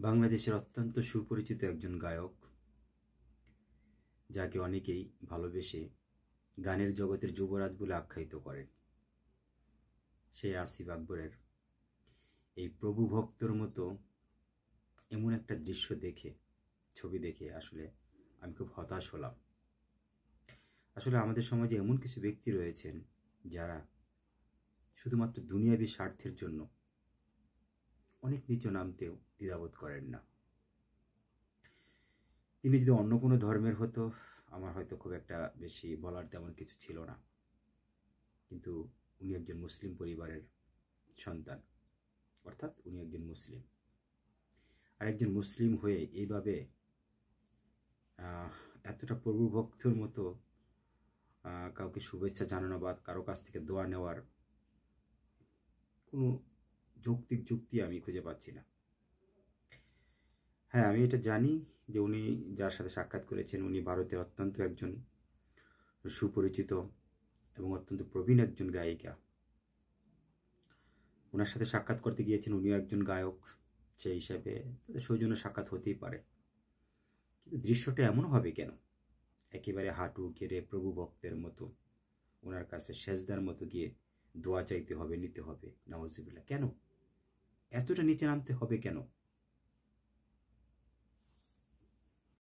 বাংলাদেশের অত্যন্ত সুপরিচিত একজন গায়ক, যাকে অনেকেই ভালোবেসে গানের জগতের যুবরাজ বলে আখ্যায়িত করেন। সে আসিফ আকবরের এই প্রভু ভক্তর মতো এমন একটা দৃশ্য দেখে, ছবি দেখে আসলে আমি খুব হতাশ হলাম। আসলে আমাদের সমাজে এমন কিছু ব্যক্তি রয়েছেন যারা শুধুমাত্র দুনিয়াবী স্বার্থের জন্য অনেক নিচে নামতেও দ্বিধাবোধ করেন না। তিনি যদি অন্য কোনো ধর্মের হতো, আমার হয়তো খুব একটা বেশি বলার তেমন কিছু ছিল না, কিন্তু উনি একজন মুসলিম পরিবারের সন্তান, অর্থাৎ উনি একজন মুসলিম। আর একজন মুসলিম হয়ে এইভাবে এতটা প্রভু ভক্তর মতো কাউকে শুভেচ্ছা জানানো বা কারো কাছ থেকে দোয়া নেওয়ার কোনো যৌক্তিক যুক্তি আমি খুঁজে পাচ্ছি না। হ্যাঁ, আমি এটা জানি যে উনি যার সাথে সাক্ষাৎ করেছেন উনি ভারতে অত্যন্ত একজন সুপরিচিত এবং অত্যন্ত প্রবীণ একজন গায়িকা। ওনার সাথে সাক্ষাৎ করতে গিয়েছেন, উনিও একজন গায়ক, সেই হিসাবে তাদের সৌজন্য সাক্ষাৎ হতেই পারে। কিন্তু দৃশ্যটা এমন হবে কেন? একেবারে হাঁটু গেড়ে প্রভু ভক্তের মতো ওনার কাছে সেজদার মতো গিয়ে দোয়া চাইতে হবে, নিতে হবে, নাউজুবিল্লাহ। কেন এতটা নিচে নামতে হবে কেন?